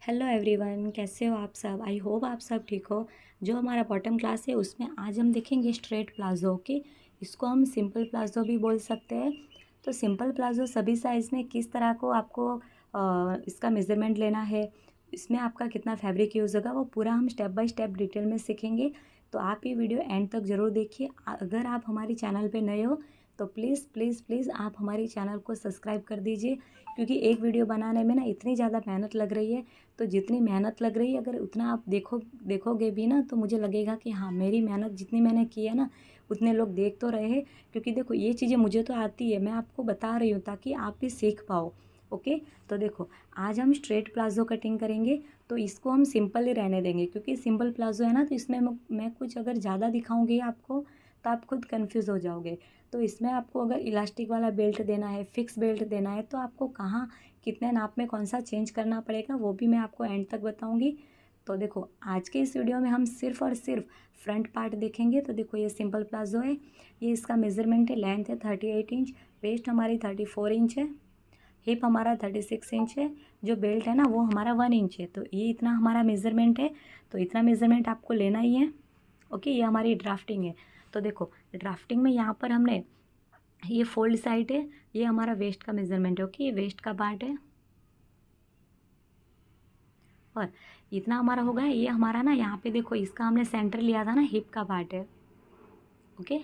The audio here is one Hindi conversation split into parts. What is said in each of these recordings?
हेलो एवरीवन, कैसे हो आप सब। आई होप आप सब ठीक हो। जो हमारा बॉटम क्लास है उसमें आज हम देखेंगे स्ट्रेट प्लाजो के। इसको हम सिंपल प्लाजो भी बोल सकते हैं। तो सिंपल प्लाजो सभी साइज़ में किस तरह को आपको इसका मेज़रमेंट लेना है, इसमें आपका कितना फैब्रिक यूज़ होगा, वो पूरा हम स्टेप बाय स्टेप डिटेल में सीखेंगे। तो आप ये वीडियो एंड तक ज़रूर देखिए। अगर आप हमारी चैनल पर नए हो तो प्लीज़ प्लीज़ प्लीज़ आप हमारी चैनल को सब्सक्राइब कर दीजिए, क्योंकि एक वीडियो बनाने में ना इतनी ज़्यादा मेहनत लग रही है। तो जितनी मेहनत लग रही है, अगर उतना आप देखोगे भी ना, तो मुझे लगेगा कि हाँ, मेरी मेहनत जितनी मैंने की है ना, उतने लोग देख तो रहे हैं। क्योंकि देखो, ये चीज़ें मुझे तो आती है, मैं आपको बता रही हूँ ताकि आप भी सीख पाओ। ओके, तो देखो, आज हम स्ट्रेट प्लाजो कटिंग करेंगे। तो इसको हम सिंपल ही रहने देंगे, क्योंकि सिंपल प्लाजो है ना, तो इसमें मैं कुछ अगर ज़्यादा दिखाऊंगी आपको तो आप खुद कंफ्यूज हो जाओगे। तो इसमें आपको अगर इलास्टिक वाला बेल्ट देना है, फिक्स बेल्ट देना है, तो आपको कहाँ कितने नाप में कौन सा चेंज करना पड़ेगा, वो भी मैं आपको एंड तक बताऊंगी। तो देखो, आज के इस वीडियो में हम सिर्फ और सिर्फ फ्रंट पार्ट देखेंगे। तो देखो, ये सिंपल प्लाजो है, ये इसका मेज़रमेंट है, लेंथ है 38 इंच, वेस्ट हमारी 34 इंच है, हिप हमारा 36 इंच है, जो बेल्ट है ना वो हमारा 1 इंच है। तो ये इतना हमारा मेज़रमेंट है। तो इतना मेज़रमेंट आपको लेना ही है। ओके, ये हमारी ड्राफ्टिंग है। तो देखो, ड्राफ्टिंग में यहाँ पर हमने ये फोल्ड साइड है, ये हमारा वेस्ट का मेज़रमेंट है। ओके, ये वेस्ट का पार्ट है और इतना हमारा हो गया। ये हमारा ना, यहाँ पे देखो, इसका हमने सेंटर लिया था ना, हिप का पार्ट है। ओके,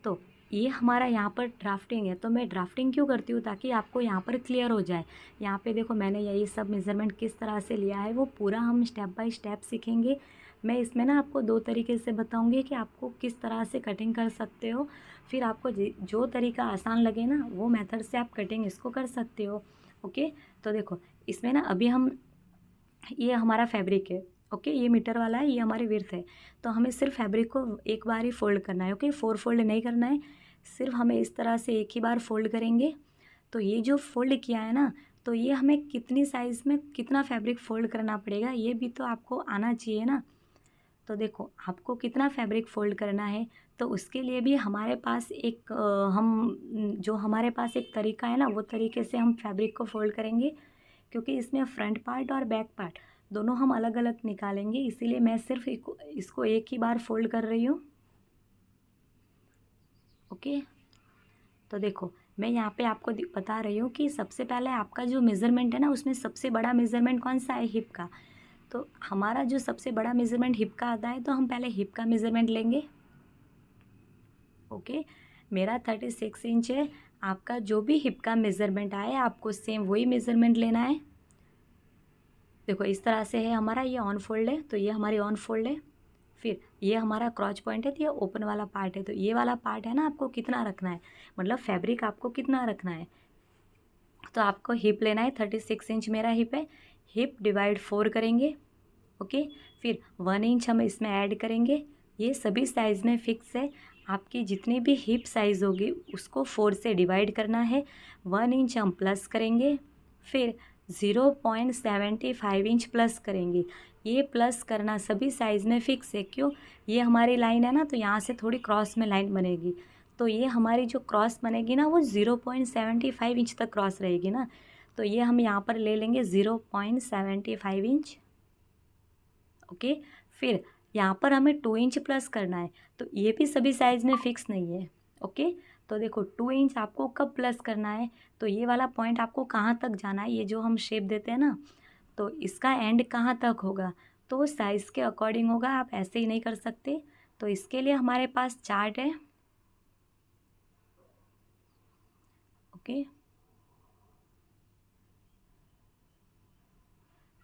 तो ये हमारा यहाँ पर ड्राफ्टिंग है। तो मैं ड्राफ्टिंग क्यों करती हूँ, ताकि आपको यहाँ पर क्लियर हो जाए। यहाँ पे देखो, मैंने यही सब मेज़रमेंट किस तरह से लिया है, वो पूरा हम स्टेप बाय स्टेप सीखेंगे। मैं इसमें ना आपको दो तरीके से बताऊँगी कि आपको किस तरह से कटिंग कर सकते हो। फिर आपको जो तरीका आसान लगे ना, वो मेथड से आप कटिंग इसको कर सकते हो। ओके, तो देखो, इसमें ना अभी हम, ये हमारा फैब्रिक है। ओके, ये मीटर वाला है, ये हमारी विर्थ है। तो हमें सिर्फ फैब्रिक को एक बार ही फोल्ड करना है। ओके, 4 फोल्ड नहीं करना है, सिर्फ हमें इस तरह से एक ही बार फोल्ड करेंगे। तो ये जो फोल्ड किया है ना, तो ये हमें कितनी साइज़ में कितना फैब्रिक फोल्ड करना पड़ेगा, ये भी तो आपको आना चाहिए ना। तो देखो, आपको कितना फैब्रिक फ़ोल्ड करना है, तो उसके लिए भी हमारे पास एक जो हमारे पास एक तरीका है ना, वो तरीके से हम फैब्रिक को फ़ोल्ड करेंगे। क्योंकि इसमें फ्रंट पार्ट और बैक पार्ट दोनों हम अलग अलग निकालेंगे, इसीलिए मैं सिर्फ इसको एक ही बार फोल्ड कर रही हूँ। ओके, तो देखो, मैं यहाँ पे आपको बता रही हूँ कि सबसे पहले आपका जो मेज़रमेंट है ना, उसमें सबसे बड़ा मेज़रमेंट कौन सा है, हिप का। तो हमारा जो सबसे बड़ा मेज़रमेंट हिप का आता है, तो हम पहले हिप का मेज़रमेंट लेंगे। ओके, मेरा 36 इंच है। आपका जो भी हिप का मेज़रमेंट आए, आपको सेम वही मेज़रमेंट लेना है। देखो, इस तरह से है हमारा, ये ऑन फोल्ड है, तो ये हमारी ऑन फोल्ड है। फिर ये हमारा क्रॉच पॉइंट है, तो ये ओपन वाला पार्ट है। तो ये वाला पार्ट है ना, आपको कितना रखना है, मतलब फैब्रिक आपको कितना रखना है। तो आपको हिप लेना है, 36 इंच मेरा हिप है, हिप डिवाइड 4 करेंगे। ओके, फिर 1 इंच हम इसमें ऐड करेंगे। ये सभी साइज़ में फिक्स है। आपकी जितनी भी हिप साइज़ होगी उसको 4 से डिवाइड करना है। 1 इंच हम प्लस करेंगे, फिर 0.75 इंच प्लस करेंगे। ये प्लस करना सभी साइज़ में फ़िक्स है। क्यों, ये हमारी लाइन है ना, तो यहाँ से थोड़ी क्रॉस में लाइन बनेगी। तो ये हमारी जो क्रॉस बनेगी ना, वो 0.75 इंच तक क्रॉस रहेगी ना। तो ये हम यहाँ पर ले लेंगे 0.75 इंच। ओके, फिर यहाँ पर हमें 2 इंच प्लस करना है। तो ये भी सभी साइज़ में फ़िक्स नहीं है। ओके, तो देखो, 2 इंच आपको कब प्लस करना है, तो ये वाला पॉइंट आपको कहाँ तक जाना है, ये जो हम शेप देते हैं ना, तो इसका एंड कहाँ तक होगा, तो साइज़ के अकॉर्डिंग होगा, आप ऐसे ही नहीं कर सकते। तो इसके लिए हमारे पास चार्ट है। ओके,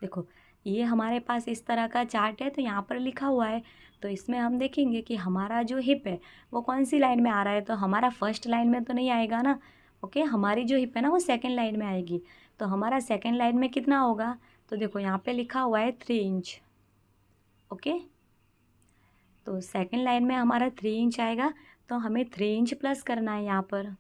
देखो, ये हमारे पास इस तरह का चार्ट है, तो यहाँ पर लिखा हुआ है। तो इसमें हम देखेंगे कि हमारा जो हिप है वो कौन सी लाइन में आ रहा है, तो हमारा फर्स्ट लाइन में तो नहीं आएगा ना। ओके, हमारी जो हिप है ना, वो सेकंड लाइन में आएगी। तो हमारा सेकंड लाइन में कितना होगा, तो देखो, यहाँ पे लिखा हुआ है 3 इंच। ओके, तो सेकंड लाइन में हमारा 3 इंच आएगा, तो हमें 3 इंच प्लस करना है। यहाँ पर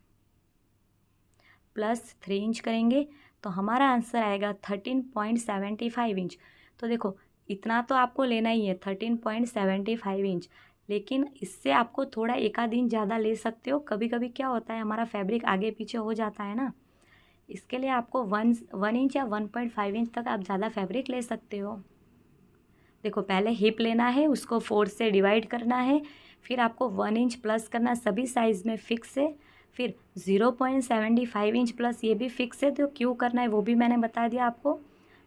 प्लस 3 इंच करेंगे, तो हमारा आंसर आएगा 13.75 इंच। तो देखो, इतना तो आपको लेना ही है, 13.75 इंच। लेकिन इससे आपको थोड़ा एक आध इंच ज़्यादा ले सकते हो। कभी कभी क्या होता है, हमारा फैब्रिक आगे पीछे हो जाता है ना, इसके लिए आपको 1 इंच या 1.5 इंच तक आप ज़्यादा फैब्रिक ले सकते हो। देखो पहले हिप लेना है, उसको 4 से डिवाइड करना है, फिर आपको 1 इंच प्लस करना, सभी साइज़ में फिक्स है। फिर 0.75 इंच प्लस ये भी फिक्स है, तो क्यों करना है वो भी मैंने बता दिया आपको।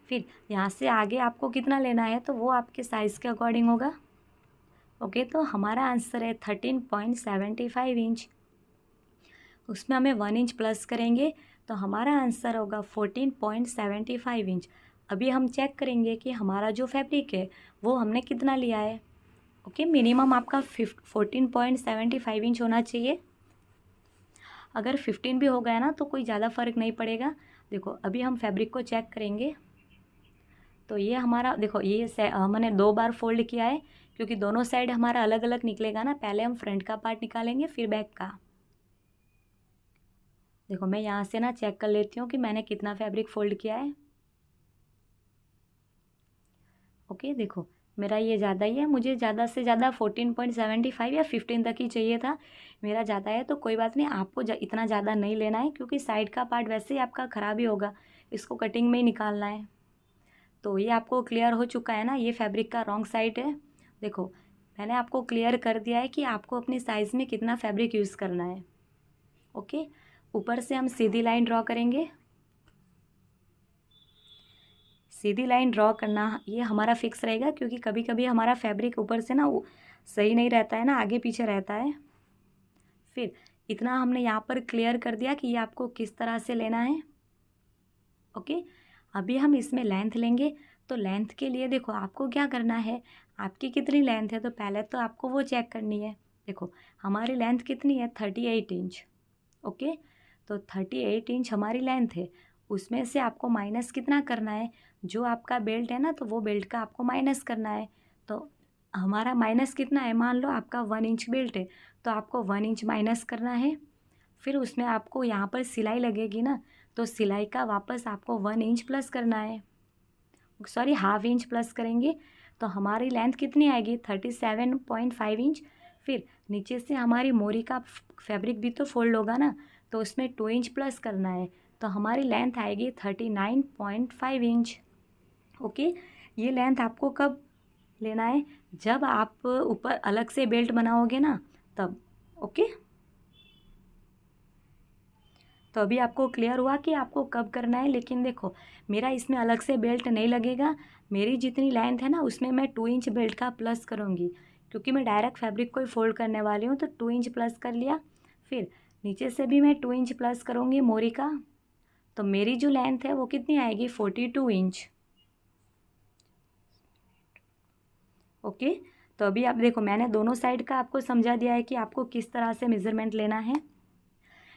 फिर यहाँ से आगे आपको कितना लेना है तो वो आपके साइज़ के अकॉर्डिंग होगा। ओके, तो हमारा आंसर है 13.75 इंच। उसमें हमें 1 इंच प्लस करेंगे तो हमारा आंसर होगा 14.75 इंच। अभी हम चेक करेंगे कि हमारा जो फैब्रिक है वो हमने कितना लिया है। ओके, मिनिमम आपका 14.75 इंच होना चाहिए। अगर 15 भी हो गया ना तो कोई ज़्यादा फ़र्क नहीं पड़ेगा। देखो अभी हम फैब्रिक को चेक करेंगे तो ये हमारा देखो ये मैंने 2 बार फोल्ड किया है क्योंकि दोनों साइड हमारा अलग अलग निकलेगा ना। पहले हम फ्रंट का पार्ट निकालेंगे फिर बैक का। देखो मैं यहाँ से ना चेक कर लेती हूँ कि मैंने कितना फैब्रिक फोल्ड किया है। ओके, देखो मेरा ये ज़्यादा ही है, मुझे ज़्यादा से ज़्यादा 14.75 या 15 तक ही चाहिए था। मेरा ज़्यादा है तो कोई बात नहीं, आपको इतना ज़्यादा नहीं लेना है क्योंकि साइड का पार्ट वैसे ही आपका ख़राब ही होगा, इसको कटिंग में ही निकालना है। तो ये आपको क्लियर हो चुका है ना, ये फैब्रिक का रॉन्ग साइड है। देखो मैंने आपको क्लियर कर दिया है कि आपको अपनी साइज़ में कितना फैब्रिक यूज़ करना है। ओके, ऊपर से हम सीधी लाइन ड्रॉ करेंगे। सीधी लाइन ड्रॉ करना ये हमारा फिक्स रहेगा क्योंकि कभी कभी हमारा फैब्रिक ऊपर से ना सही नहीं रहता है ना, आगे पीछे रहता है। फिर इतना हमने यहाँ पर क्लियर कर दिया कि ये आपको किस तरह से लेना है। ओके, अभी हम इसमें लेंथ लेंगे। तो लेंथ के लिए देखो आपको क्या करना है, आपकी कितनी लेंथ है तो पहले तो आपको वो चेक करनी है। देखो हमारी लेंथ कितनी है 38 इंच। ओके, तो 38 इंच हमारी लेंथ है, उसमें से आपको माइनस कितना करना है, जो आपका बेल्ट है ना तो वो बेल्ट का आपको माइनस करना है। तो हमारा माइनस कितना है, मान लो आपका 1 इंच बेल्ट है तो आपको 1 इंच माइनस करना है। फिर उसमें आपको यहाँ पर सिलाई लगेगी ना, तो सिलाई का वापस आपको 1 इंच प्लस करना है, सॉरी हाफ इंच प्लस करेंगे। तो हमारी लेंथ कितनी आएगी 37.5 इंच। फिर नीचे से हमारी मोरी का फैब्रिक भी तो फोल्ड होगा ना, तो उसमें 2 इंच प्लस करना है, तो हमारी लेंथ आएगी 39.5 इंच। ओके, ये लेंथ आपको कब लेना है, जब आप ऊपर अलग से बेल्ट बनाओगे ना तब। ओके, तो अभी आपको क्लियर हुआ कि आपको कब करना है। लेकिन देखो मेरा इसमें अलग से बेल्ट नहीं लगेगा, मेरी जितनी लेंथ है ना उसमें मैं 2 इंच बेल्ट का प्लस करूँगी क्योंकि मैं डायरेक्ट फैब्रिक को ही फोल्ड करने वाली हूँ। तो 2 इंच प्लस कर लिया, फिर नीचे से भी मैं 2 इंच प्लस करूँगी मोरी का। तो मेरी जो लेंथ है वो कितनी आएगी 42 इंच। ओके, तो अभी आप देखो मैंने दोनों साइड का आपको समझा दिया है कि आपको किस तरह से मेज़रमेंट लेना है।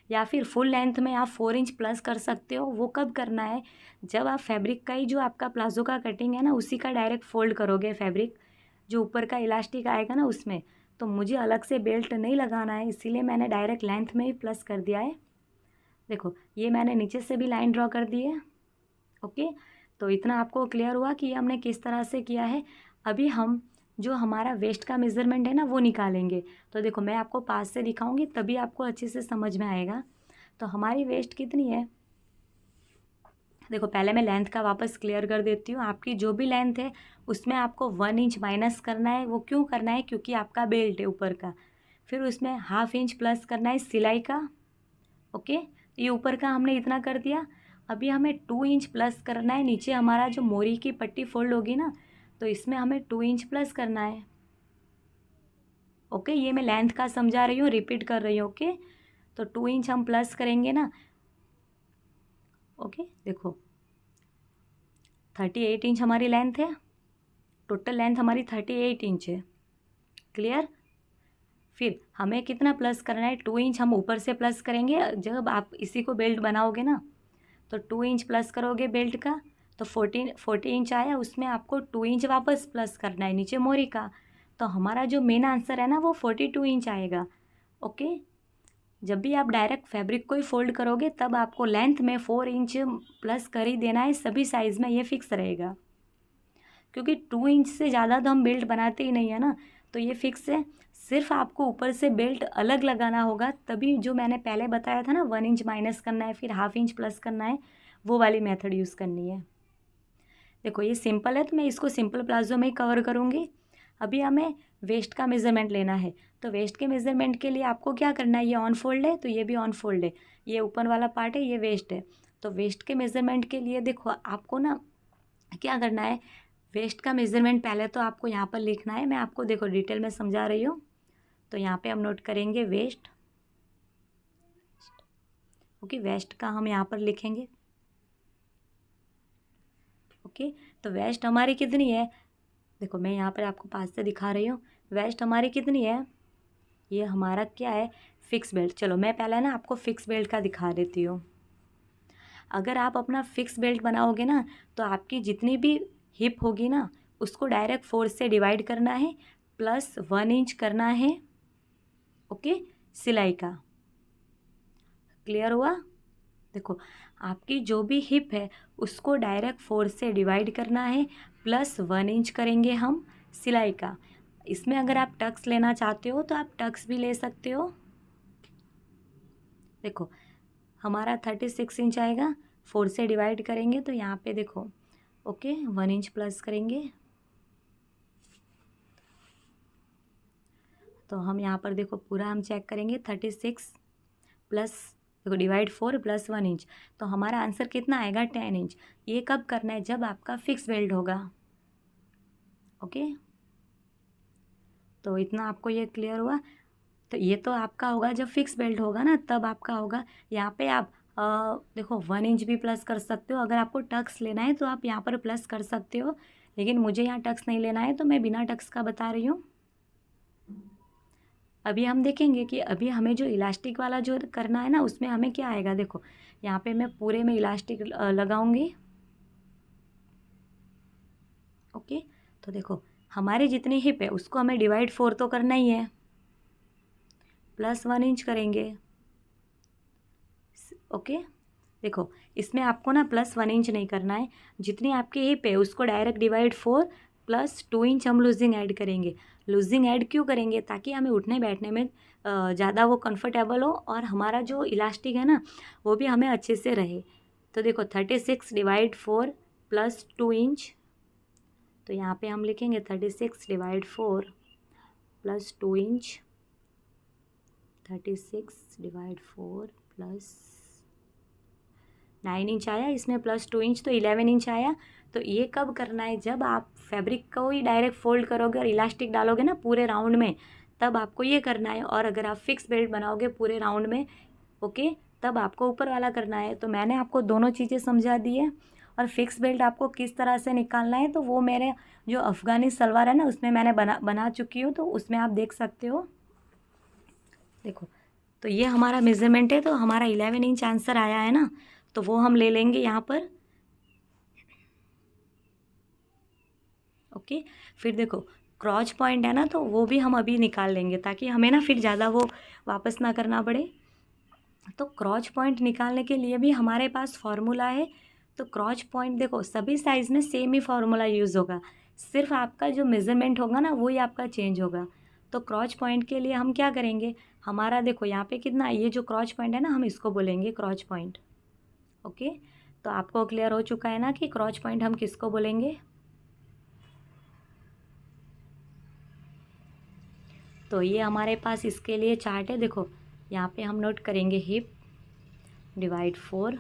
या फिर फुल लेंथ में आप 4 इंच प्लस कर सकते हो। वो कब करना है, जब आप फैब्रिक का ही जो आपका प्लाजो का कटिंग है ना उसी का डायरेक्ट फोल्ड करोगे फैब्रिक, जो ऊपर का इलास्टिक आएगा ना उसमें। तो मुझे अलग से बेल्ट नहीं लगाना है, इसीलिए मैंने डायरेक्ट लेंथ में ही प्लस कर दिया है। देखो ये मैंने नीचे से भी लाइन ड्रॉ कर दी है। ओके, तो इतना आपको क्लियर हुआ कि ये हमने किस तरह से किया है। अभी हम जो हमारा वेस्ट का मेज़रमेंट है ना वो निकालेंगे। तो देखो मैं आपको पास से दिखाऊंगी तभी आपको अच्छे से समझ में आएगा। तो हमारी वेस्ट कितनी है, देखो पहले मैं लेंथ का वापस क्लियर कर देती हूँ। आपकी जो भी लेंथ है उसमें आपको 1 इंच माइनस करना है। वो क्यों करना है, क्योंकि आपका बेल्ट है ऊपर का। फिर उसमें हाफ इंच प्लस करना है सिलाई का। ओके, ये ऊपर का हमने इतना कर दिया। अभी हमें 2 इंच प्लस करना है, नीचे हमारा जो मोरी की पट्टी फोल्ड होगी ना तो इसमें हमें 2 इंच प्लस करना है। ओके, ये मैं लेंथ का समझा रही हूँ, रिपीट कर रही हूँ। ओके, तो 2 इंच हम प्लस करेंगे ना। ओके, देखो 38 इंच हमारी लेंथ है, टोटल लेंथ हमारी 38 इंच है। क्लियर, फिर हमें कितना प्लस करना है, 2 इंच हम ऊपर से प्लस करेंगे। जब आप इसी को बेल्ट बनाओगे ना तो 2 इंच प्लस करोगे बेल्ट का, तो 40 इंच आया, उसमें आपको 2 इंच वापस प्लस करना है नीचे मोरी का। तो हमारा जो मेन आंसर है ना वो 42 इंच आएगा। ओके, जब भी आप डायरेक्ट फैब्रिक को ही फोल्ड करोगे तब आपको लेंथ में 4 इंच प्लस कर ही देना है, सभी साइज़ में ये फिक्स रहेगा। क्योंकि 2 इंच से ज़्यादा तो हम बेल्ट बनाते ही नहीं है ना, तो ये फिक्स है। सिर्फ आपको ऊपर से बेल्ट अलग लगाना होगा, तभी जो मैंने पहले बताया था ना 1 इंच माइनस करना है फिर ½ इंच प्लस करना है, वो वाली मेथड यूज़ करनी है। देखो ये सिंपल है तो मैं इसको सिंपल प्लाजो में ही कवर करूँगी। अभी हमें वेस्ट का मेज़रमेंट लेना है, तो वेस्ट के मेज़रमेंट के लिए आपको क्या करना है, ये ऑन फोल्ड है तो ये भी ऑन फोल्ड है, ये ऊपर वाला पार्ट है, ये वेस्ट है। तो वेस्ट के मेज़रमेंट के लिए देखो आपको ना क्या करना है, वेस्ट का मेज़रमेंट पहले तो आपको यहाँ पर लिखना है, मैं आपको देखो डिटेल में समझा रही हूँ। तो यहाँ पे हम नोट करेंगे वेस्ट, ओके, वेस्ट का हम यहाँ पर लिखेंगे। ओके, तो वेस्ट हमारी कितनी है, देखो मैं यहाँ पर आपको पास से दिखा रही हूँ, वेस्ट हमारी कितनी है, ये हमारा क्या है, फिक्स बेल्ट। चलो मैं पहले ना आपको फिक्स बेल्ट का दिखा देती हूँ। अगर आप अपना फिक्स बेल्ट बनाओगे ना, तो आपकी जितनी भी हिप होगी ना, उसको डायरेक्ट 4 से डिवाइड करना है, प्लस 1 इंच करना है, ओके, सिलाई का। क्लियर हुआ। देखो आपकी जो भी हिप है उसको डायरेक्ट 4 से डिवाइड करना है, प्लस 1 इंच करेंगे हम सिलाई का। इसमें अगर आप टक्स लेना चाहते हो तो आप टक्स भी ले सकते हो। देखो हमारा 36 इंच आएगा, 4 से डिवाइड करेंगे तो यहाँ पे देखो, ओके, 1 इंच प्लस करेंगे। तो हम यहाँ पर देखो पूरा हम चेक करेंगे, 36 प्लस देखो डिवाइड 4 प्लस 1 इंच, तो हमारा आंसर कितना आएगा, 10 इंच। ये कब करना है, जब आपका फिक्स बेल्ट होगा। ओके, तो इतना आपको ये क्लियर हुआ। तो ये तो आपका होगा जब फिक्स बेल्ट होगा ना, तब आपका होगा। यहाँ पे आप देखो 1 इंच भी प्लस कर सकते हो, अगर आपको टक्स लेना है तो आप यहाँ पर प्लस कर सकते हो, लेकिन मुझे यहाँ टक्स नहीं लेना है तो मैं बिना टक्स का बता रही हूँ। अभी हम देखेंगे कि अभी हमें जो इलास्टिक वाला जो करना है ना, उसमें हमें क्या आएगा। देखो यहाँ पे मैं पूरे में इलास्टिक लगाऊंगी। ओके, तो देखो हमारी जितनी हिप है उसको हमें डिवाइड 4 तो करना ही है, प्लस 1 इंच करेंगे। ओके, देखो इसमें आपको ना प्लस 1 इंच नहीं करना है, जितनी आपकी हिप है उसको डायरेक्ट डिवाइड 4 प्लस 2 इंच हम लूजिंग ऐड करेंगे। लूजिंग ऐड क्यों करेंगे, ताकि हमें उठने बैठने में ज़्यादा वो कंफर्टेबल हो, और हमारा जो इलास्टिक है ना वो भी हमें अच्छे से रहे। तो देखो 36 डिवाइड 4 प्लस 2 इंच, तो यहाँ पे हम लिखेंगे 36 divide 4 plus 2 inch, 36 divide 4 plus 9 inch आया, इसमें प्लस 2 इंच तो 11 इंच आया। तो ये कब करना है, जब आप फैब्रिक को ही डायरेक्ट फोल्ड करोगे और इलास्टिक डालोगे ना पूरे राउंड में, तब आपको ये करना है। और अगर आप फिक्स बेल्ट बनाओगे पूरे राउंड में, ओके, तब आपको ऊपर वाला करना है। तो मैंने आपको दोनों चीज़ें समझा दी है। और फिक्स बेल्ट आपको किस तरह से निकालना है, तो वो मेरे जो अफ़गानी सलवार है ना उसमें मैंने बना चुकी हूँ, तो उसमें आप देख सकते हो। देखो तो ये हमारा मेज़रमेंट है, तो हमारा 11 इंच आंसर आया है ना, तो वो हम ले लेंगे यहाँ पर। ओके, फिर देखो क्रॉच पॉइंट है ना, तो वो भी हम अभी निकाल लेंगे, ताकि हमें ना फिर ज़्यादा वो वापस ना करना पड़े। तो क्रॉच पॉइंट निकालने के लिए भी हमारे पास फॉर्मूला है। तो क्रॉच पॉइंट देखो सभी साइज़ में सेम ही फार्मूला यूज़ होगा, सिर्फ आपका जो मेज़रमेंट होगा ना वही आपका चेंज होगा। तो क्रॉच पॉइंट के लिए हम क्या करेंगे, हमारा देखो यहाँ पे कितना, ये जो क्रॉच पॉइंट है ना हम इसको बोलेंगे क्रॉच पॉइंट। ओके, तो आपको क्लियर हो चुका है ना कि क्रॉच पॉइंट हम किसको बोलेंगे। तो ये हमारे पास इसके लिए चार्ट है। देखो यहाँ पे हम नोट करेंगे हिप डिवाइड 4,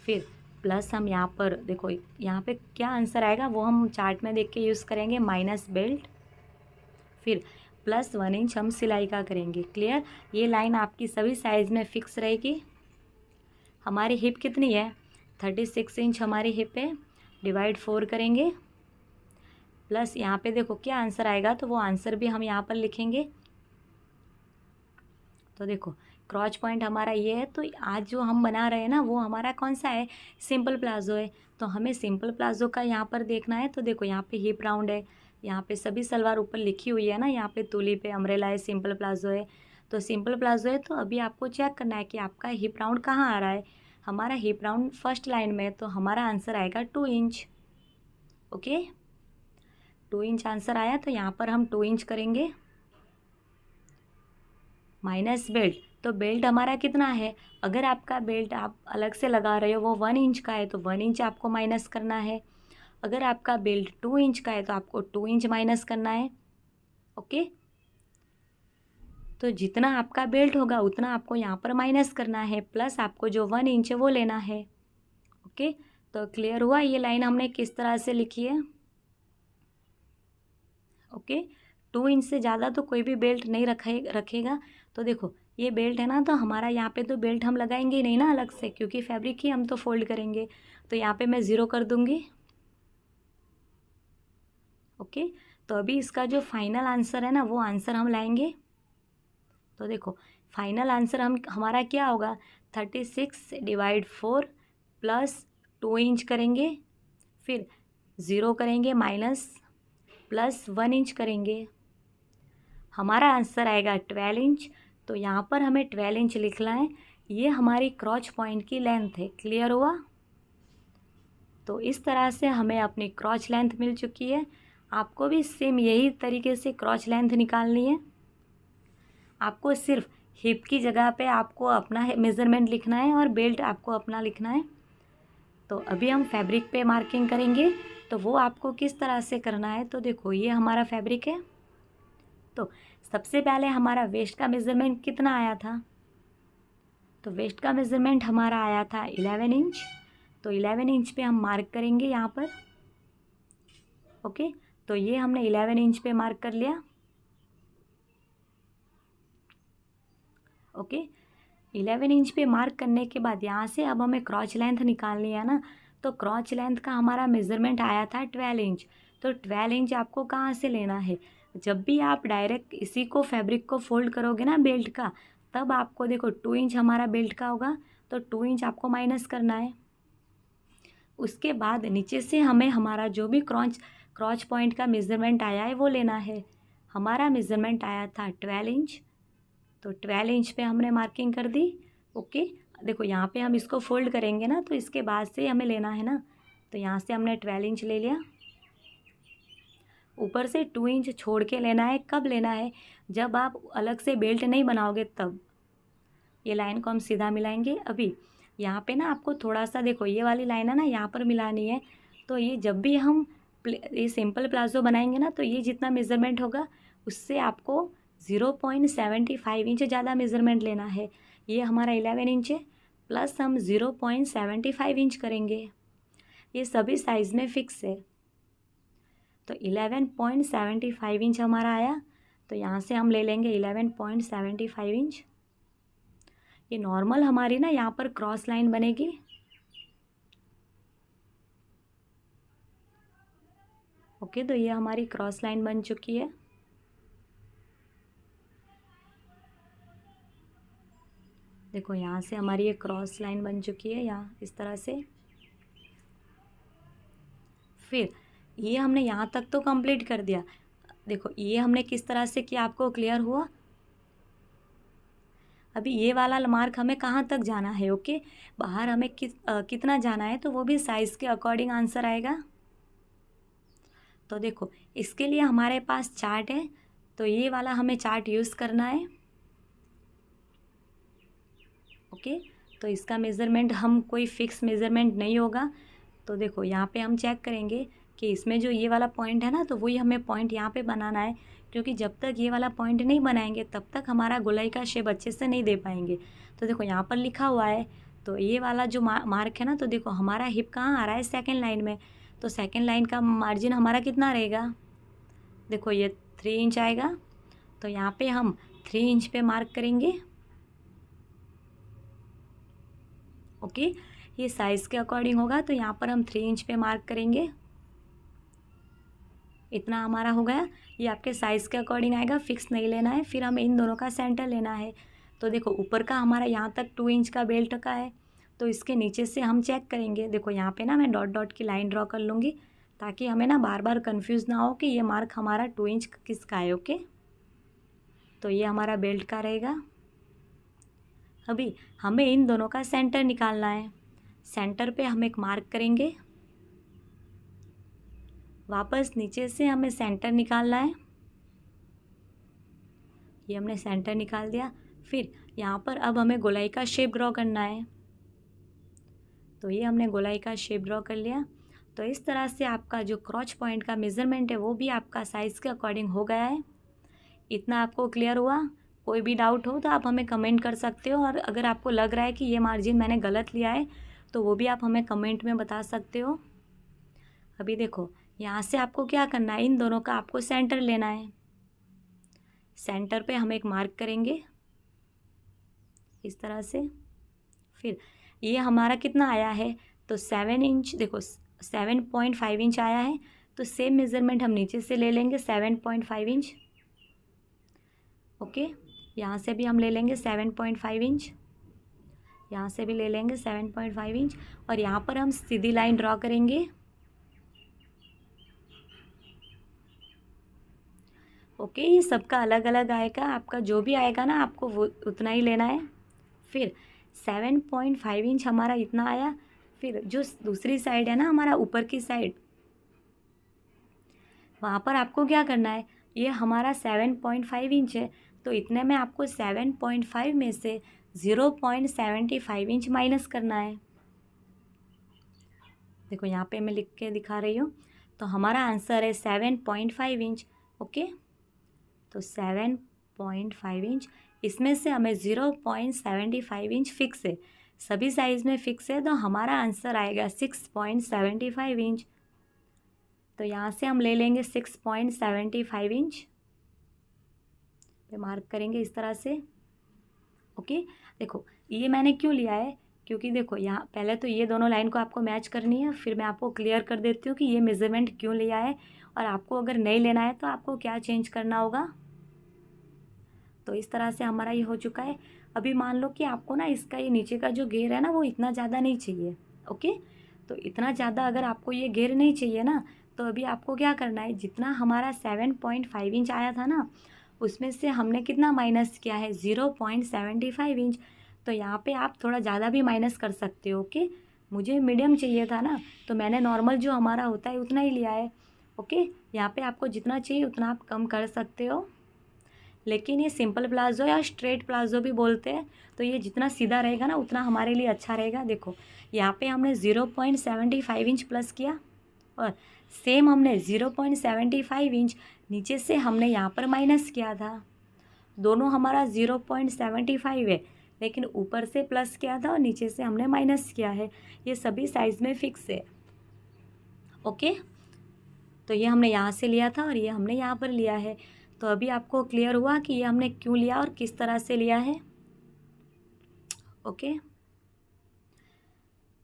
फिर प्लस हम यहाँ पर देखो यहाँ पे क्या आंसर आएगा वो हम चार्ट में देख के यूज़ करेंगे, माइनस बेल्ट, फिर प्लस 1 इंच हम सिलाई का करेंगे। क्लियर, ये लाइन आपकी सभी साइज़ में फिक्स रहेगी। हमारी हिप कितनी है, 36 इंच हमारी हिप है, डिवाइड 4 करेंगे, प्लस यहाँ पे देखो क्या आंसर आएगा, तो वो आंसर भी हम यहाँ पर लिखेंगे। तो देखो क्रॉच पॉइंट हमारा ये है। तो आज जो हम बना रहे हैं ना वो हमारा कौन सा है, सिंपल प्लाजो है। तो हमें सिंपल प्लाजो का यहाँ पर देखना है। तो देखो यहाँ पे हिप राउंड है, यहाँ पे सभी सलवार ऊपर लिखी हुई है ना, यहाँ पे तुली पे अम्ब्रेला है, सिंपल प्लाजो है। तो सिंपल प्लाजो है, तो अभी आपको चेक करना है कि आपका हिप राउंड कहाँ आ रहा है। हमारा हिप राउंड फर्स्ट लाइन में है, तो हमारा आंसर आएगा 2 इंच। ओके, 2 इंच आंसर आया, तो यहाँ पर हम 2 इंच करेंगे माइनस बेल्ट। तो बेल्ट हमारा कितना है, अगर आपका बेल्ट आप अलग से लगा रहे हो वो 1 इंच का है तो 1 इंच आपको माइनस करना है। अगर आपका बेल्ट 2 इंच का है तो आपको 2 इंच माइनस करना है। ओके, तो जितना आपका बेल्ट होगा उतना आपको यहाँ पर माइनस करना है, प्लस आपको जो 1 इंच है वो लेना है। ओके, तो क्लियर हुआ, ये लाइन हमने किस तरह से लिखी है। ओके, 2 इंच से ज़्यादा तो कोई भी बेल्ट नहीं रखेगा। तो देखो ये बेल्ट है ना, तो हमारा यहाँ पे तो बेल्ट हम लगाएंगे ही नहीं ना अलग से, क्योंकि फैब्रिक ही हम तो फोल्ड करेंगे। तो यहाँ पे मैं 0 कर दूँगी। ओके, तो अभी इसका जो फाइनल आंसर है ना वो आंसर हम लाएंगे। तो देखो फाइनल आंसर हमारा क्या होगा, 36 डिवाइड 4 प्लस 2 इंच करेंगे, फिर 0 करेंगे माइनस, प्लस 1 इंच करेंगे, हमारा आंसर आएगा 12 इंच। तो यहाँ पर हमें 12 इंच लिखना है, ये हमारी क्रॉच पॉइंट की लेंथ है। क्लियर हुआ, तो इस तरह से हमें अपनी क्रॉच लेंथ मिल चुकी है। आपको भी सेम यही तरीके से क्रॉच लेंथ निकालनी है। आपको सिर्फ हिप की जगह पे आपको अपना मेज़रमेंट लिखना है और बेल्ट आपको अपना लिखना है। तो अभी हम फैब्रिक पे मार्किंग करेंगे, तो वो आपको किस तरह से करना है। तो देखो ये हमारा फैब्रिक है, तो सबसे पहले हमारा वेस्ट का मेज़रमेंट कितना आया था, तो वेस्ट का मेज़रमेंट हमारा आया था 11 इंच। तो 11 इंच पे हम मार्क करेंगे यहाँ पर। ओके, तो ये हमने 11 इंच पे मार्क कर लिया। ओके, 11 इंच पे मार्क करने के बाद यहाँ से अब हमें क्रॉच लेंथ निकालनी है ना। तो क्रॉच लेंथ का हमारा मेज़रमेंट आया था 12 इंच। तो 12 इंच आपको कहाँ से लेना है, जब भी आप डायरेक्ट इसी को फैब्रिक को फोल्ड करोगे ना बेल्ट का, तब आपको देखो 2 इंच हमारा बेल्ट का होगा, तो 2 इंच आपको माइनस करना है। उसके बाद नीचे से हमें हमारा जो भी क्रॉच पॉइंट का मेज़रमेंट आया है वो लेना है। हमारा मेज़रमेंट आया था 12 इंच, तो 12 इंच पे हमने मार्किंग कर दी। ओके, देखो यहाँ पे हम इसको फोल्ड करेंगे ना, तो इसके बाद से हमें लेना है ना। तो यहाँ से हमने 12 इंच ले लिया, ऊपर से 2 इंच छोड़ के लेना है। कब लेना है, जब आप अलग से बेल्ट नहीं बनाओगे तब। ये लाइन को हम सीधा मिलाएंगे। अभी यहाँ पे ना आपको थोड़ा सा देखो ये वाली लाइन है ना यहाँ पर मिलानी है। तो ये जब भी हम ये सिंपल प्लाजो बनाएंगे ना, तो ये जितना मेज़रमेंट होगा उससे आपको 0.75 इंच ज़्यादा मेज़रमेंट लेना है। ये हमारा 11 इंच है, प्लस हम 0.75 इंच करेंगे। ये सभी साइज़ में फ़िक्स है। तो 11.75 इंच हमारा आया, तो यहाँ से हम ले लेंगे 11.75 इंच। ये नॉर्मल हमारी ना यहाँ पर क्रॉस लाइन बनेगी। ओके, तो ये हमारी क्रॉस लाइन बन चुकी है। देखो यहाँ से हमारी ये क्रॉस लाइन बन चुकी है, यहाँ इस तरह से। फिर ये हमने यहाँ तक तो कंप्लीट कर दिया। देखो ये हमने किस तरह से किया, आपको क्लियर हुआ। अभी ये वाला मार्क हमें कहाँ तक जाना है। ओके, बाहर हमें कितना जाना है, तो वो भी साइज़ के अकॉर्डिंग आंसर आएगा। तो देखो इसके लिए हमारे पास चार्ट है, तो ये वाला हमें चार्ट यूज़ करना है। ओके, तो इसका मेज़रमेंट हम कोई फ़िक्स मेज़रमेंट नहीं होगा। तो देखो यहाँ पे हम चेक करेंगे कि इसमें जो ये वाला पॉइंट है ना, तो वही हमें पॉइंट यहाँ पे बनाना है, क्योंकि जब तक ये वाला पॉइंट नहीं बनाएंगे तब तक हमारा गोलाई का शेप अच्छे से नहीं दे पाएंगे। तो देखो यहाँ पर लिखा हुआ है, तो ये वाला जो मार्क है ना, तो देखो हमारा हिप कहाँ आ रहा है, सेकेंड लाइन में। तो सेकेंड लाइन का मार्जिन हमारा कितना रहेगा, देखो ये 3 इंच आएगा। तो यहाँ पे हम 3 इंच पे मार्क करेंगे। ओके, ये साइज़ के अकॉर्डिंग होगा, तो यहाँ पर हम 3 इंच पे मार्क करेंगे। इतना हमारा हो गया। ये आपके साइज़ के अकॉर्डिंग आएगा, फिक्स नहीं लेना है। फिर हमें इन दोनों का सेंटर लेना है। तो देखो ऊपर का हमारा यहाँ तक 2 इंच का बेल्ट का है, तो इसके नीचे से हम चेक करेंगे। देखो यहाँ पे ना मैं डॉट डॉट की लाइन ड्रॉ कर लूँगी, ताकि हमें ना बार बार कन्फ्यूज़ ना हो कि ये मार्क हमारा 2 इंच किसका है। ओके, तो ये हमारा बेल्ट का रहेगा। अभी हमें इन दोनों का सेंटर निकालना है। सेंटर पे हम एक मार्क करेंगे। वापस नीचे से हमें सेंटर निकालना है। ये हमने सेंटर निकाल दिया। फिर यहाँ पर अब हमें गोलाई का शेप ड्रॉ करना है। तो ये हमने गोलाई का शेप ड्रॉ कर लिया। तो इस तरह से आपका जो क्रॉच पॉइंट का मेज़रमेंट है वो भी आपका साइज़ के अकॉर्डिंग हो गया है। इतना आपको क्लियर हुआ? कोई भी डाउट हो तो आप हमें कमेंट कर सकते हो, और अगर आपको लग रहा है कि ये मार्जिन मैंने गलत लिया है तो वो भी आप हमें कमेंट में बता सकते हो। अभी देखो, यहाँ से आपको क्या करना है, इन दोनों का आपको सेंटर लेना है। सेंटर पे हम एक मार्क करेंगे इस तरह से। फिर ये हमारा कितना आया है, तो 7 इंच, देखो 7.5 इंच आया है। तो सेम मेज़रमेंट हम नीचे से ले लेंगे 7.5 इंच। ओके, यहाँ से भी हम ले लेंगे 7.5 इंच, यहाँ से भी ले लेंगे 7.5 इंच, और यहाँ पर हम सीधी लाइन ड्रॉ करेंगे। ओके, ये सबका अलग अलग आएगा, आपका जो भी आएगा ना आपको वो उतना ही लेना है। फिर 7.5 इंच हमारा इतना आया। फिर जो दूसरी साइड है ना, हमारा ऊपर की साइड, वहाँ पर आपको क्या करना है, ये हमारा 7.5 इंच है, तो इतने में आपको 7.5 में से 0.75 इंच माइनस करना है। देखो यहाँ पे मैं लिख के दिखा रही हूँ। तो हमारा आंसर है 7.5 इंच। ओके, तो 7.5 इंच, इसमें से हमें 0.75 इंच फिक्स है, सभी साइज़ में फिक्स है, तो हमारा आंसर आएगा 6.75 इंच। तो यहाँ से हम ले लेंगे 6.75 इंच पे मार्क करेंगे इस तरह से। ओके, देखो ये मैंने क्यों लिया है, क्योंकि देखो यहाँ पहले तो ये दोनों लाइन को आपको मैच करनी है, फिर मैं आपको क्लियर कर देती हूँ कि ये मेज़रमेंट क्यों लिया है, और आपको अगर नहीं लेना है तो आपको क्या चेंज करना होगा। तो इस तरह से हमारा ये हो चुका है। अभी मान लो कि आपको ना इसका ये नीचे का जो घेर है ना वो इतना ज़्यादा नहीं चाहिए। ओके, तो इतना ज़्यादा अगर आपको ये घेर नहीं चाहिए ना, तो अभी आपको क्या करना है, जितना हमारा 7.5 इंच आया था ना, उसमें से हमने कितना माइनस किया है, 0.75 इंच। तो यहाँ पे आप थोड़ा ज़्यादा भी माइनस कर सकते हो। ओके, मुझे मीडियम चाहिए था ना, तो मैंने नॉर्मल जो हमारा होता है उतना ही लिया है। ओके, यहाँ पे आपको जितना चाहिए उतना आप कम कर सकते हो। लेकिन ये सिंपल प्लाज़ो या स्ट्रेट प्लाज़ो भी बोलते हैं, तो ये जितना सीधा रहेगा ना उतना हमारे लिए अच्छा रहेगा। देखो यहाँ पे हमने 0.75 इंच प्लस किया, और सेम हमने 0.75 इंच नीचे से हमने यहाँ पर माइनस किया था। दोनों हमारा 0.75 है, लेकिन ऊपर से प्लस किया था और नीचे से हमने माइनस किया है। ये सभी साइज़ में फिक्स है। ओके, तो ये हमने यहाँ से लिया था और ये हमने यहाँ पर लिया है। तो अभी आपको क्लियर हुआ कि ये हमने क्यों लिया और किस तरह से लिया है। ओके,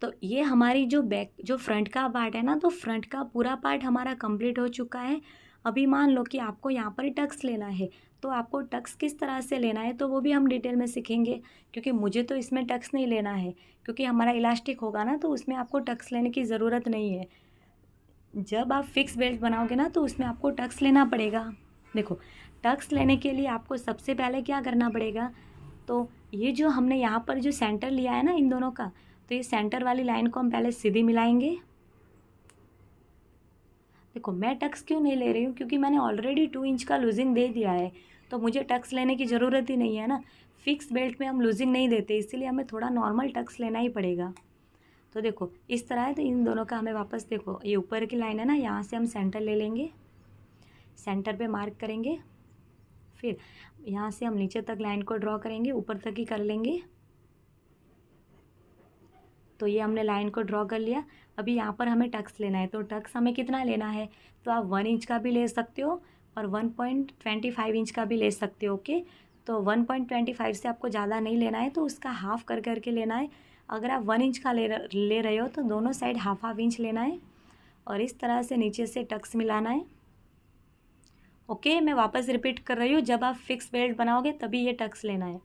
तो ये हमारी जो फ्रंट का पार्ट है ना, तो फ्रंट का पूरा पार्ट हमारा कंप्लीट हो चुका है। अभी मान लो कि आपको यहाँ पर टक्स लेना है, तो आपको टक्स किस तरह से लेना है तो वो भी हम डिटेल में सीखेंगे, क्योंकि मुझे तो इसमें टक्स नहीं लेना है, क्योंकि हमारा इलास्टिक होगा ना तो उसमें आपको टक्स लेने की ज़रूरत नहीं है। जब आप फिक्स बेल्ट बनाओगे ना तो उसमें आपको टक्स लेना पड़ेगा। देखो, टक्स लेने के लिए आपको सबसे पहले क्या करना पड़ेगा, तो ये जो हमने यहाँ पर जो सेंटर लिया है ना इन दोनों का, तो ये सेंटर वाली लाइन को हम पहले सीधी मिलाएंगे। देखो मैं टक्स क्यों नहीं ले रही हूँ, क्योंकि मैंने ऑलरेडी 2 इंच का लूजिंग दे दिया है, तो मुझे टक्स लेने की ज़रूरत ही नहीं है ना। फिक्स बेल्ट में हम लूजिंग नहीं देते, इसीलिए हमें थोड़ा नॉर्मल टक्स लेना ही पड़ेगा। तो देखो इस तरह है, तो इन दोनों का हमें वापस, देखो ये ऊपर की लाइन है ना, यहाँ से हम सेंटर ले लेंगे, सेंटर पे मार्क करेंगे। फिर यहाँ से हम नीचे तक लाइन को ड्रॉ करेंगे, ऊपर तक ही कर लेंगे। तो ये हमने लाइन को ड्रॉ कर लिया। अभी यहाँ पर हमें टक्स लेना है, तो टक्स हमें कितना लेना है, तो आप 1 इंच का भी ले सकते हो और 1.25 इंच का भी ले सकते हो। ओके, तो 1.25 से आपको ज़्यादा नहीं लेना है, तो उसका हाफ़ कर करके लेना है। अगर आप 1 इंच का ले रहे हो तो दोनों साइड हाफ इंच लेना है, और इस तरह से नीचे से टक्स मिलाना है। ओके, मैं वापस रिपीट कर रही हूँ, जब आप फिक्स बेल्ट बनाओगे तभी ये टक्स लेना है।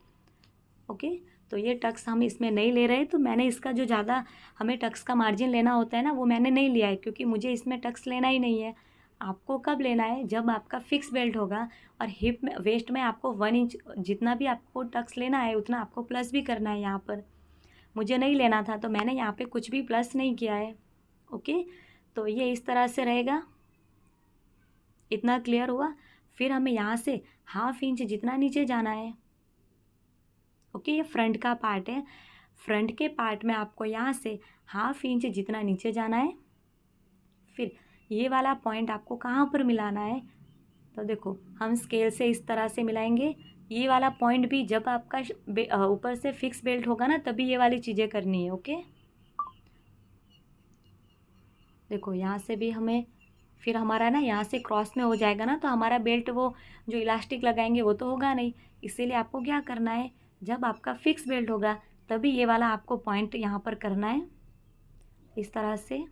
ओके, तो ये टक्स हम इसमें नहीं ले रहे, तो मैंने इसका जो ज़्यादा हमें टक्स का मार्जिन लेना होता है ना वो मैंने नहीं लिया है, क्योंकि मुझे इसमें टक्स लेना ही नहीं है। आपको कब लेना है, जब आपका फिक्स बेल्ट होगा और हिप में वेस्ट में आपको 1 इंच जितना भी आपको टक्स लेना है उतना आपको प्लस भी करना है। यहाँ पर मुझे नहीं लेना था, तो मैंने यहाँ पे कुछ भी प्लस नहीं किया है। ओके, तो ये इस तरह से रहेगा। इतना क्लियर हुआ। फिर हमें यहाँ से 1/2 इंच जितना नीचे जाना है। ओके, ये फ्रंट का पार्ट है। फ्रंट के पार्ट में आपको यहाँ से 1/2 इंच जितना नीचे जाना है। फिर ये वाला पॉइंट आपको कहाँ पर मिलाना है, तो देखो हम स्केल से इस तरह से मिलाएंगे। ये वाला पॉइंट भी जब आपका ऊपर से फिक्स बेल्ट होगा ना, तभी ये वाली चीज़ें करनी है। ओके, देखो यहाँ से भी हमें, फिर हमारा ना यहाँ से क्रॉस में हो जाएगा ना, तो हमारा बेल्ट वो जो इलास्टिक लगाएंगे वो तो होगा नहीं। इसीलिए आपको क्या करना है, जब आपका फिक्स बेल्ट होगा तभी ये वाला आपको पॉइंट यहाँ पर करना है, इस तरह से।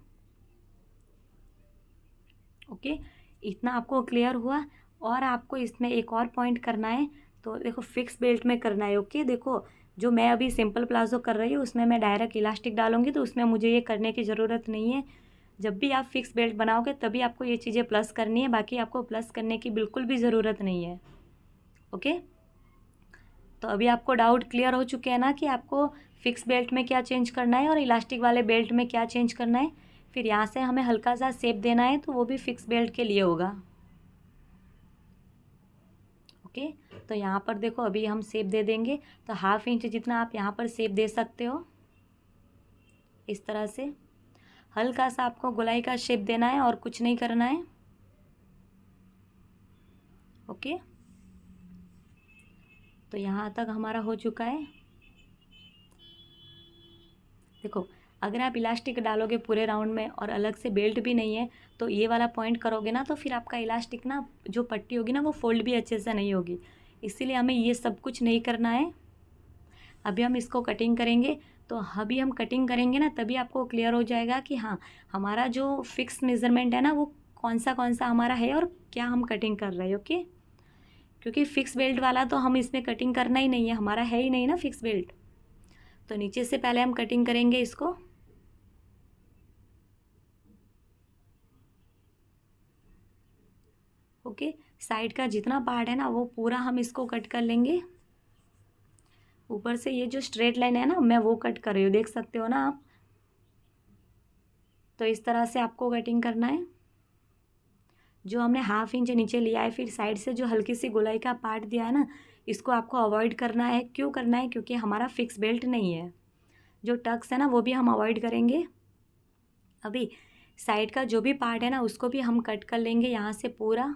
ओके, इतना आपको क्लियर हुआ। और आपको इसमें एक और पॉइंट करना है, तो देखो फिक्स बेल्ट में करना है। ओके, देखो जो मैं अभी सिंपल प्लाजो कर रही हूँ उसमें मैं डायरेक्ट इलास्टिक डालूंगी, तो उसमें मुझे ये करने की ज़रूरत नहीं है। जब भी आप फिक्स बेल्ट बनाओगे तभी आपको ये चीज़ें प्लस करनी है, बाकी आपको प्लस करने की बिल्कुल भी ज़रूरत नहीं है। ओके, तो अभी आपको डाउट क्लियर हो चुके हैं ना कि आपको फिक्स बेल्ट में क्या चेंज करना है और इलास्टिक वाले बेल्ट में क्या चेंज करना है। फिर यहाँ से हमें हल्का सा शेप देना है, तो वो भी फिक्स बेल्ट के लिए होगा। ओके, तो यहाँ पर देखो अभी हम शेप दे देंगे, तो 1/2 इंच जितना आप यहाँ पर शेप दे सकते हो, इस तरह से। हल्का सा आपको गोलाई का शेप देना है और कुछ नहीं करना है। ओके, तो यहाँ तक हमारा हो चुका है। देखो अगर आप इलास्टिक डालोगे पूरे राउंड में और अलग से बेल्ट भी नहीं है, तो ये वाला पॉइंट करोगे ना, तो फिर आपका इलास्टिक ना जो पट्टी होगी ना वो फोल्ड भी अच्छे से नहीं होगी। इसीलिए हमें ये सब कुछ नहीं करना है। अभी हम इसको कटिंग करेंगे, तो अभी हम कटिंग करेंगे ना तभी आपको क्लियर हो जाएगा कि हाँ हमारा जो फिक्स मेज़रमेंट है ना वो कौन सा हमारा है और क्या हम कटिंग कर रहे हैं। ओके, क्योंकि फ़िक्स बेल्ट वाला तो हम इसमें कटिंग करना ही नहीं है, हमारा है ही नहीं ना फिक्स बेल्ट। तो नीचे से पहले हम कटिंग करेंगे इसको। ओके, साइड का जितना पार्ट है ना वो पूरा हम इसको कट कर लेंगे। ऊपर से ये जो स्ट्रेट लाइन है ना मैं वो कट कर रही हूँ, देख सकते हो ना आप। तो इस तरह से आपको कटिंग करना है। जो हमने 1/2 इंच नीचे लिया है, फिर साइड से जो हल्की सी गोलाई का पार्ट दिया है ना, इसको आपको अवॉइड करना है। क्यों करना है, क्योंकि हमारा फिक्स बेल्ट नहीं है। जो टक्स है ना वो भी हम अवॉइड करेंगे। अभी साइड का जो भी पार्ट है ना उसको भी हम कट कर लेंगे यहाँ से पूरा।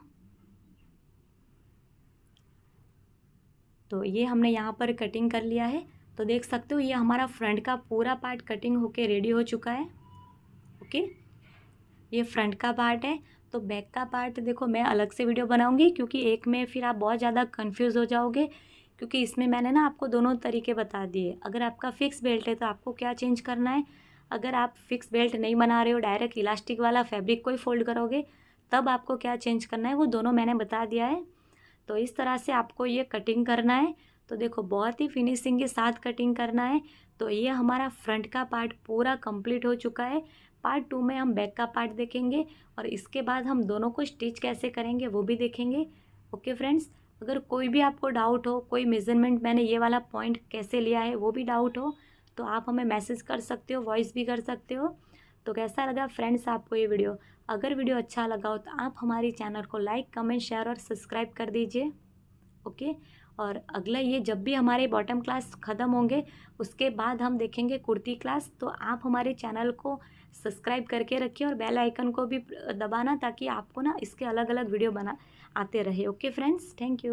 तो ये हमने यहाँ पर कटिंग कर लिया है। तो देख सकते हो ये हमारा फ्रंट का पूरा पार्ट कटिंग होके रेडी हो चुका है। ओके, ये फ्रंट का पार्ट है। तो बैक का पार्ट देखो मैं अलग से वीडियो बनाऊंगी, क्योंकि एक में फिर आप बहुत ज़्यादा कंफ्यूज हो जाओगे, क्योंकि इसमें मैंने ना आपको दोनों तरीके बता दिए। अगर आपका फिक्स बेल्ट है तो आपको क्या चेंज करना है, अगर आप फिक्स बेल्ट नहीं बना रहे हो डायरेक्ट इलास्टिक वाला फैब्रिक को ही फोल्ड करोगे तब आपको क्या चेंज करना है, वो दोनों मैंने बता दिया है। तो इस तरह से आपको ये कटिंग करना है। तो देखो बहुत ही फिनिशिंग के साथ कटिंग करना है। तो ये हमारा फ्रंट का पार्ट पूरा कंप्लीट हो चुका है। पार्ट 2 में हम बैक का पार्ट देखेंगे और इसके बाद हम दोनों को स्टिच कैसे करेंगे वो भी देखेंगे। ओके फ्रेंड्स, अगर कोई भी आपको डाउट हो, कोई मेज़रमेंट मैंने ये वाला पॉइंट कैसे लिया है वो भी डाउट हो, तो आप हमें मैसेज कर सकते हो, वॉइस भी कर सकते हो। तो कैसा लगा फ्रेंड्स आपको ये वीडियो? अगर वीडियो अच्छा लगा हो तो आप हमारी चैनल को लाइक, कमेंट, शेयर और सब्सक्राइब कर दीजिए। ओके, और अगला ये जब भी हमारे बॉटम क्लास ख़त्म होंगे उसके बाद हम देखेंगे कुर्ती क्लास। तो आप हमारे चैनल को सब्सक्राइब करके रखिए और बेल आइकन को भी दबाना, ताकि आपको ना इसके अलग अलग वीडियो बना आते रहे। Okay friends, thank you.